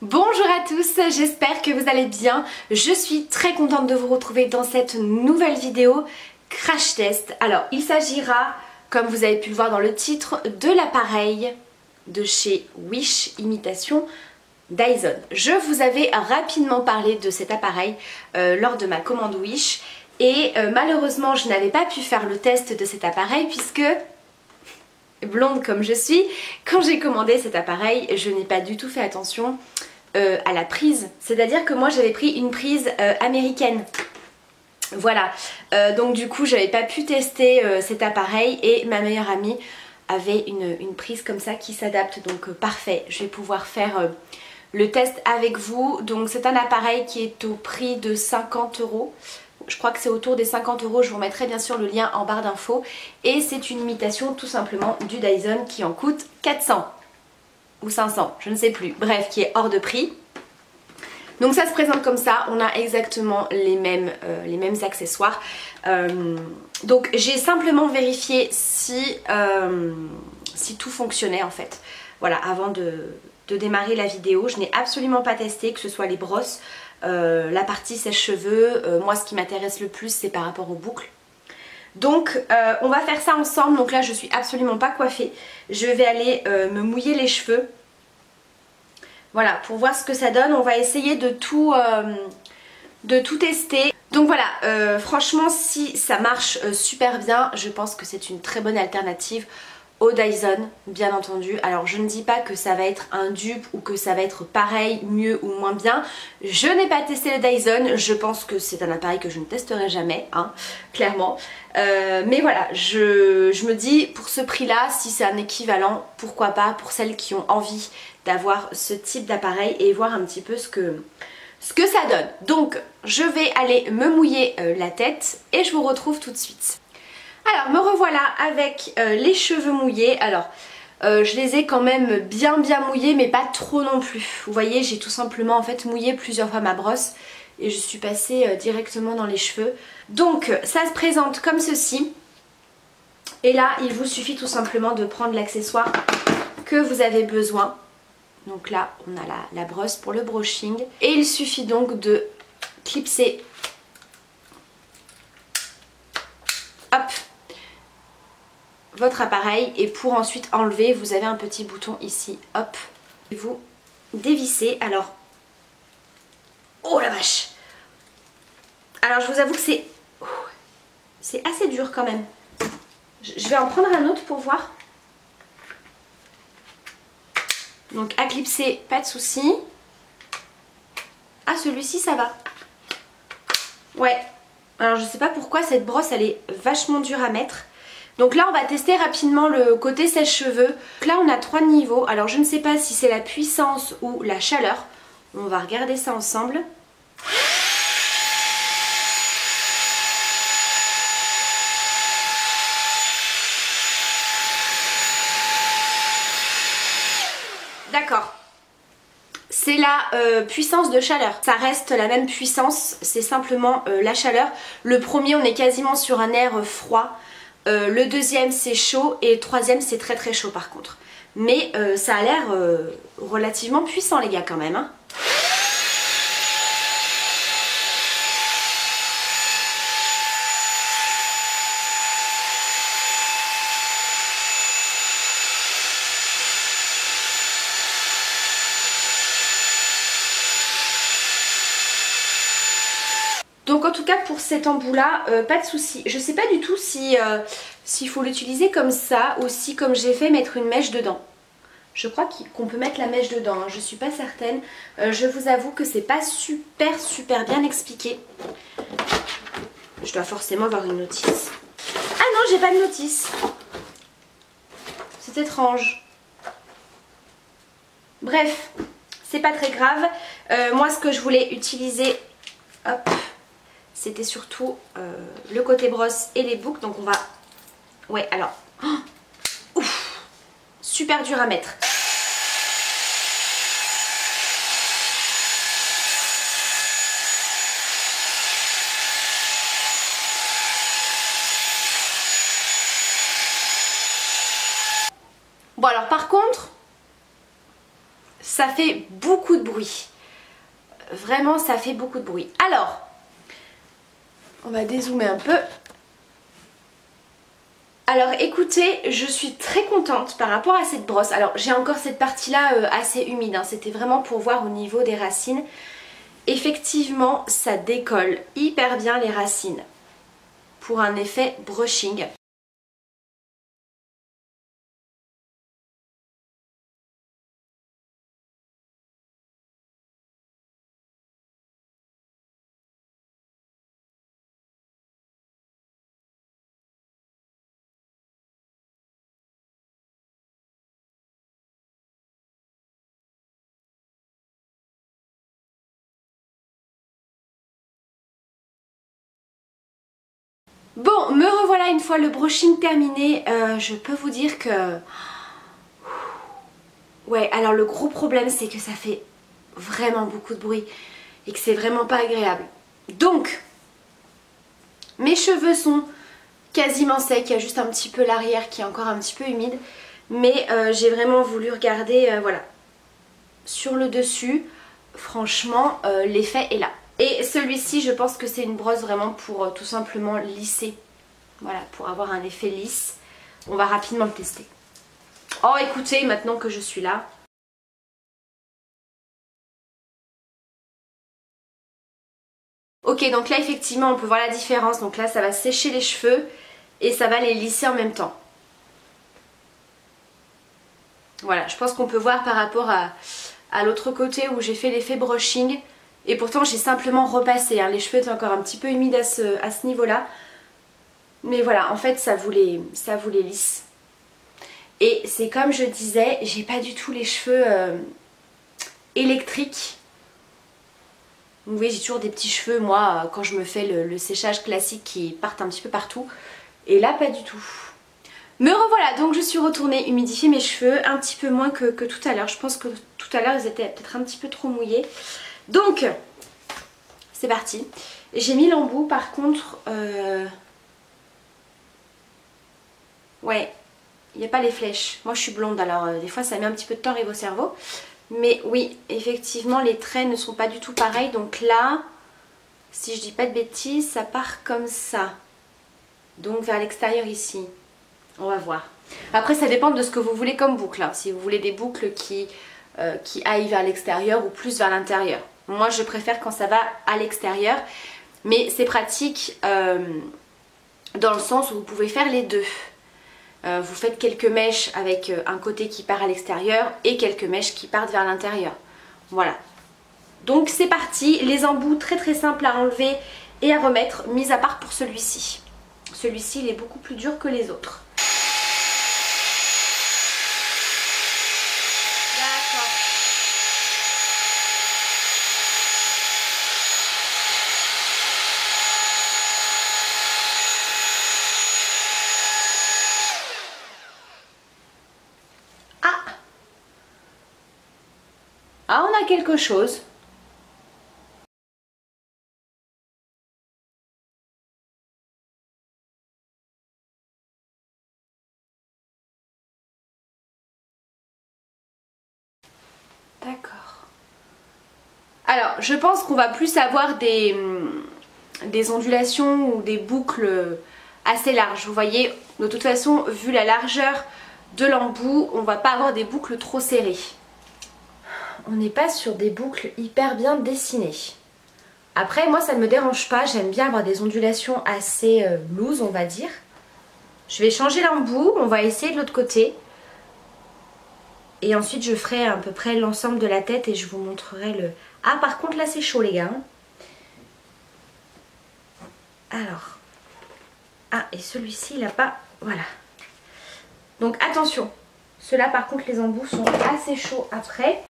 Bonjour à tous, j'espère que vous allez bien. Je suis très contente de vous retrouver dans cette nouvelle vidéo crash test. Alors il s'agira, comme vous avez pu le voir dans le titre, de l'appareil de chez Wish imitation Dyson. Je vous avais rapidement parlé de cet appareil lors de ma commande Wish et malheureusement je n'avais pas pu faire le test de cet appareil puisque, blonde comme je suis, quand j'ai commandé cet appareil je n'ai pas du tout fait attention à la prise. C'est-à-dire que moi j'avais pris une prise américaine. Voilà, donc du coup j'avais pas pu tester cet appareil et ma meilleure amie avait une prise comme ça qui s'adapte, donc parfait, je vais pouvoir faire le test avec vous. Donc c'est un appareil qui est au prix de 50 €. Je crois que c'est autour des 50 €, je vous remettrai bien sûr le lien en barre d'infos. Et c'est une imitation tout simplement du Dyson qui en coûte 400 ou 500, je ne sais plus, bref, qui est hors de prix. Donc ça se présente comme ça, on a exactement les mêmes accessoires. Donc j'ai simplement vérifié si tout fonctionnait en fait. Voilà, avant de démarrer la vidéo, je n'ai absolument pas testé, que ce soit les brosses, la partie sèche-cheveux. Moi ce qui m'intéresse le plus c'est par rapport aux boucles. Donc on va faire ça ensemble. Donc là je suis absolument pas coiffée. Je vais aller me mouiller les cheveux. Voilà, pour voir ce que ça donne. On va essayer de tout tester. Donc voilà, franchement si ça marche super bien, je pense que c'est une très bonne alternative au Dyson, bien entendu. Alors je ne dis pas que ça va être un dupe ou que ça va être pareil, mieux ou moins bien. Je n'ai pas testé le Dyson, je pense que c'est un appareil que je ne testerai jamais, hein, clairement. Mais voilà, je me dis pour ce prix là, si c'est un équivalent, pourquoi pas pour celles qui ont envie d'avoir ce type d'appareil et voir un petit peu ce que ça donne. Donc je vais aller me mouiller la tête et je vous retrouve tout de suite. Alors me revoilà avec les cheveux mouillés. Alors je les ai quand même bien mouillés mais pas trop non plus. Vous voyez, j'ai tout simplement en fait mouillé plusieurs fois ma brosse et je suis passée directement dans les cheveux. Donc ça se présente comme ceci. Et là il vous suffit tout simplement de prendre l'accessoire que vous avez besoin. Donc là on a la brosse pour le brushing. Et il suffit donc de clipser, hop, votre appareil, et pour ensuite enlever vous avez un petit bouton ici, hop, et vous dévissez. Alors, oh la vache, alors je vous avoue que c'est assez dur quand même. Je vais en prendre un autre pour voir. Donc à clipser, pas de souci. Ah, celui-ci ça va. Ouais, alors je sais pas pourquoi cette brosse elle est vachement dure à mettre. Donc là on va tester rapidement le côté sèche-cheveux. Là on a 3 niveaux, alors je ne sais pas si c'est la puissance ou la chaleur. On va regarder ça ensemble. D'accord. C'est la puissance de chaleur. Ça reste la même puissance, c'est simplement la chaleur. Le premier on est quasiment sur un air froid. Le deuxième c'est chaud et le troisième c'est très chaud par contre. Mais ça a l'air relativement puissant les gars quand même, hein. Donc en tout cas pour cet embout là, pas de souci. Je sais pas du tout si s'il faut l'utiliser comme ça ou si comme j'ai fait mettre une mèche dedans. Je crois qu'on peut mettre la mèche dedans, hein, je suis pas certaine. Je vous avoue que c'est pas super bien expliqué. Je dois forcément avoir une notice. Ah non, j'ai pas de notice. C'est étrange. Bref, c'est pas très grave. Moi ce que je voulais utiliser, hop, c'était surtout le côté brosse et les boucles. Donc on va... Ouais, alors... Oh, ouf, super dur à mettre. Bon alors par contre, ça fait beaucoup de bruit. Vraiment, ça fait beaucoup de bruit. Alors, on va dézoomer un peu. Alors écoutez, je suis très contente par rapport à cette brosse. Alors j'ai encore cette partie-là assez humide, hein. C'était vraiment pour voir au niveau des racines. Effectivement, ça décolle hyper bien les racines pour un effet brushing. Bon, me revoilà une fois le brushing terminé. Je peux vous dire que... Ouais, alors le gros problème c'est que ça fait vraiment beaucoup de bruit et que c'est vraiment pas agréable. Donc, mes cheveux sont quasiment secs, il y a juste un petit peu l'arrière qui est encore un petit peu humide. Mais j'ai vraiment voulu regarder, voilà, sur le dessus. Franchement, l'effet est là. Et celui-ci, je pense que c'est une brosse vraiment pour tout simplement lisser. Voilà, pour avoir un effet lisse. On va rapidement le tester. Oh, écoutez, maintenant que je suis là. Ok, donc là, effectivement, on peut voir la différence. Donc là, ça va sécher les cheveux et ça va les lisser en même temps. Voilà, je pense qu'on peut voir par rapport à l'autre côté où j'ai fait l'effet brushing. Et pourtant j'ai simplement repassé, hein. Les cheveux étaient encore un petit peu humides à ce niveau-là. Mais voilà, en fait ça vous les lisse. Et c'est comme je disais, j'ai pas du tout les cheveux électriques. Vous voyez, j'ai toujours des petits cheveux, moi, quand je me fais le séchage classique qui partent un petit peu partout. Et là, pas du tout. Me revoilà, donc je suis retournée humidifier mes cheveux, un petit peu moins que tout à l'heure. Je pense que tout à l'heure ils étaient peut-être un petit peu trop mouillés. Donc, c'est parti. J'ai mis l'embout, par contre, ouais, il n'y a pas les flèches. Moi je suis blonde, alors des fois ça met un petit peu de temps à arriver au cerveau. Mais oui, effectivement les traits ne sont pas du tout pareils. Donc là, si je dis pas de bêtises, ça part comme ça. Donc vers l'extérieur ici. On va voir. Après ça dépend de ce que vous voulez comme boucle, hein. Si vous voulez des boucles qui aillent vers l'extérieur ou plus vers l'intérieur. Moi je préfère quand ça va à l'extérieur. Mais c'est pratique dans le sens où vous pouvez faire les deux. Vous faites quelques mèches avec un côté qui part à l'extérieur et quelques mèches qui partent vers l'intérieur. Voilà. Donc c'est parti. Les embouts très très simples à enlever et à remettre, mis à part pour celui-ci. Celui-ci il est beaucoup plus dur que les autres. Ah, on a quelque chose. D'accord. Alors, je pense qu'on va plus avoir des ondulations ou des boucles assez larges. Vous voyez, de toute façon, vu la largeur de l'embout, on va pas avoir des boucles trop serrées. On n'est pas sur des boucles hyper bien dessinées. Après, moi ça ne me dérange pas, j'aime bien avoir des ondulations assez loose, on va dire. Je vais changer l'embout, on va essayer de l'autre côté. Et ensuite je ferai à peu près l'ensemble de la tête et je vous montrerai le... Ah par contre là c'est chaud les gars. Alors. Ah et celui-ci il n'a pas... Voilà. Donc attention. Ceux-là par contre les embouts sont assez chauds après.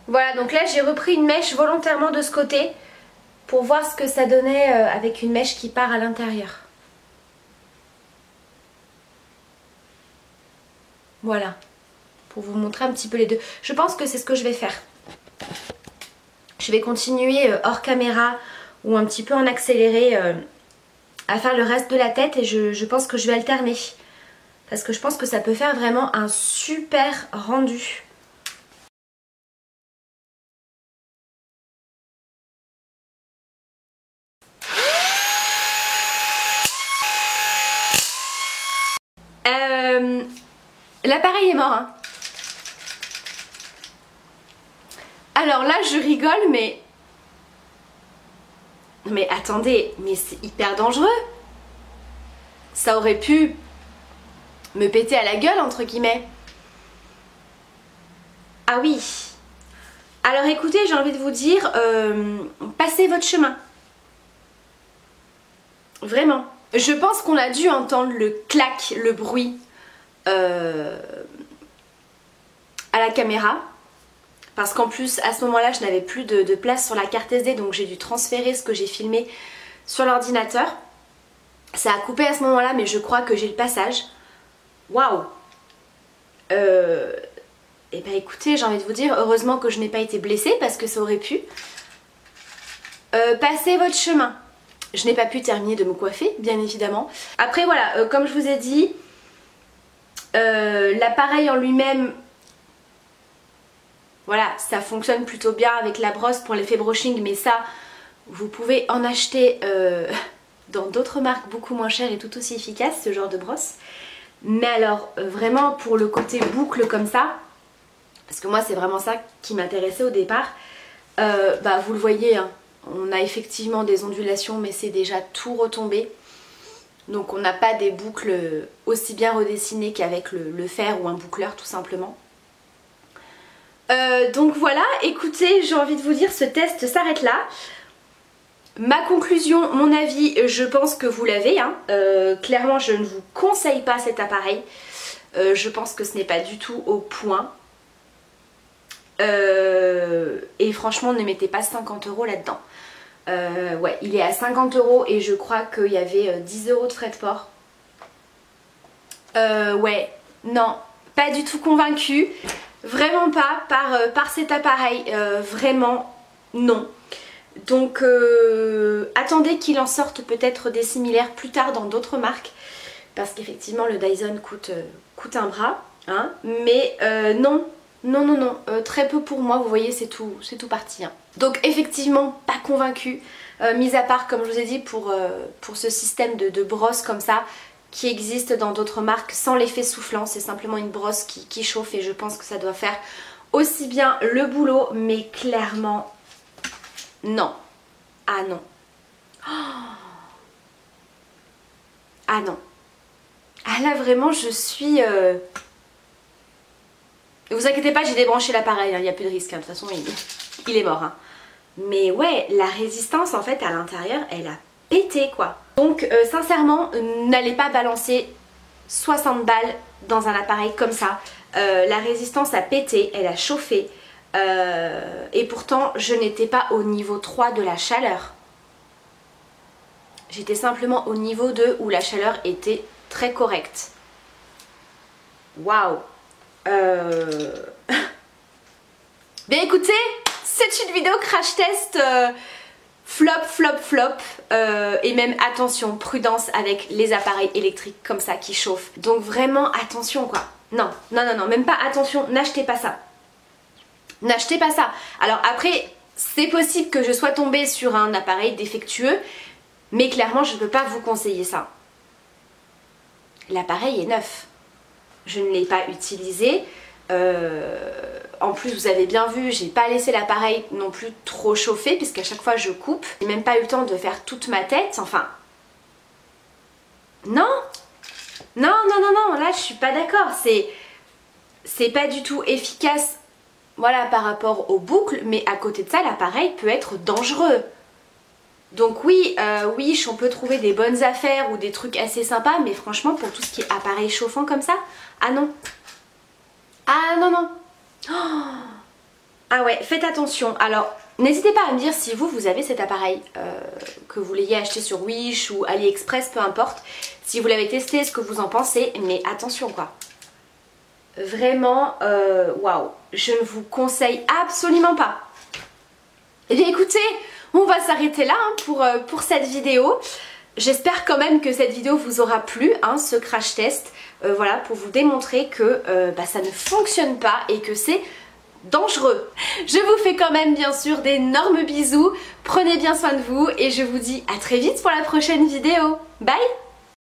Voilà, donc là j'ai repris une mèche volontairement de ce côté pour voir ce que ça donnait avec une mèche qui part à l'intérieur. Voilà, pour vous montrer un petit peu les deux. Je pense que c'est ce que je vais faire. Je vais continuer hors caméra ou un petit peu en accéléré à faire le reste de la tête et je pense que je vais alterner. Parce que je pense que ça peut faire vraiment un super rendu. L'appareil est mort, hein. Alors là je rigole mais attendez, mais c'est hyper dangereux. Ça aurait pu me péter à la gueule entre guillemets. Ah oui. Alors écoutez, j'ai envie de vous dire, passez votre chemin. Vraiment. Je pense qu'on a dû entendre le clac, le bruit à la caméra. Parce qu'en plus à ce moment là je n'avais plus de place sur la carte SD, donc j'ai dû transférer ce que j'ai filmé sur l'ordinateur. Ça a coupé à ce moment là mais je crois que j'ai le passage. Waouh. Et bah écoutez, j'ai envie de vous dire heureusement que je n'ai pas été blessée parce que ça aurait pu. Passez votre chemin. Je n'ai pas pu terminer de me coiffer bien évidemment. Après voilà, comme je vous ai dit, l'appareil en lui-même, voilà, ça fonctionne plutôt bien avec la brosse pour l'effet brushing, mais ça, vous pouvez en acheter dans d'autres marques beaucoup moins chères et tout aussi efficaces, ce genre de brosse. Mais alors, vraiment pour le côté boucle comme ça, parce que moi c'est vraiment ça qui m'intéressait au départ, bah vous le voyez, hein, on a effectivement des ondulations, mais c'est déjà tout retombé. Donc on n'a pas des boucles aussi bien redessinées qu'avec le fer ou un boucleur tout simplement. Donc voilà, écoutez, j'ai envie de vous dire, ce test s'arrête là. Ma conclusion, mon avis, je pense que vous l'avez, hein. Clairement je ne vous conseille pas cet appareil. Je pense que ce n'est pas du tout au point. Et franchement ne mettez pas 50 € là-dedans. Ouais, il est à 50 € et je crois qu'il y avait 10 € de frais de port. Ouais, non, pas du tout convaincue. Vraiment pas par cet appareil, vraiment non. Donc attendez qu'il en sorte peut-être des similaires plus tard dans d'autres marques. Parce qu'effectivement le Dyson coûte un bras, hein. Mais non, très peu pour moi, vous voyez c'est tout parti, hein. Donc effectivement pas convaincue, mis à part comme je vous ai dit pour ce système de brosse comme ça, qui existe dans d'autres marques sans l'effet soufflant. C'est simplement une brosse qui chauffe et je pense que ça doit faire aussi bien le boulot, mais clairement non. Ah non. Ah non. Ah là vraiment je suis... Ne vous inquiétez pas, j'ai débranché l'appareil, il n'y a plus de risque, hein. De toute façon il est mort, hein. Mais ouais, la résistance en fait à l'intérieur elle a pété quoi. Donc sincèrement n'allez pas balancer 60 balles dans un appareil comme ça. La résistance a pété, elle a chauffé et pourtant je n'étais pas au niveau 3 de la chaleur. J'étais simplement au niveau 2 où la chaleur était très correcte. Waouh. Bien écoutez, c'est une vidéo crash test flop et même attention, prudence avec les appareils électriques comme ça qui chauffent. Donc vraiment attention quoi. Non, même pas attention, n'achetez pas ça. N'achetez pas ça. Alors après, c'est possible que je sois tombée sur un appareil défectueux, mais clairement je ne peux pas vous conseiller ça. L'appareil est neuf. Je ne l'ai pas utilisé. En plus vous avez bien vu, j'ai pas laissé l'appareil non plus trop chauffer puisqu'à chaque fois je coupe. J'ai même pas eu le temps de faire toute ma tête, enfin... Non, là je suis pas d'accord, c'est pas du tout efficace, voilà, par rapport aux boucles, mais à côté de ça l'appareil peut être dangereux. Donc oui, on peut trouver des bonnes affaires ou des trucs assez sympas, mais franchement pour tout ce qui est appareil chauffant comme ça, ah non. Ah non. Oh. Ah ouais, faites attention. Alors N'hésitez pas à me dire si vous avez cet appareil, que vous l'ayez acheté sur Wish ou AliExpress, peu importe. Si vous l'avez testé, ce que vous en pensez, mais attention quoi. Vraiment, waouh, je ne vous conseille absolument pas. Eh bien écoutez, on va s'arrêter là hein, pour cette vidéo. J'espère quand même que cette vidéo vous aura plu, hein, ce crash test. Voilà, pour vous démontrer que ça ne fonctionne pas et que c'est dangereux. Je vous fais quand même bien sûr d'énormes bisous. Prenez bien soin de vous et je vous dis à très vite pour la prochaine vidéo. Bye!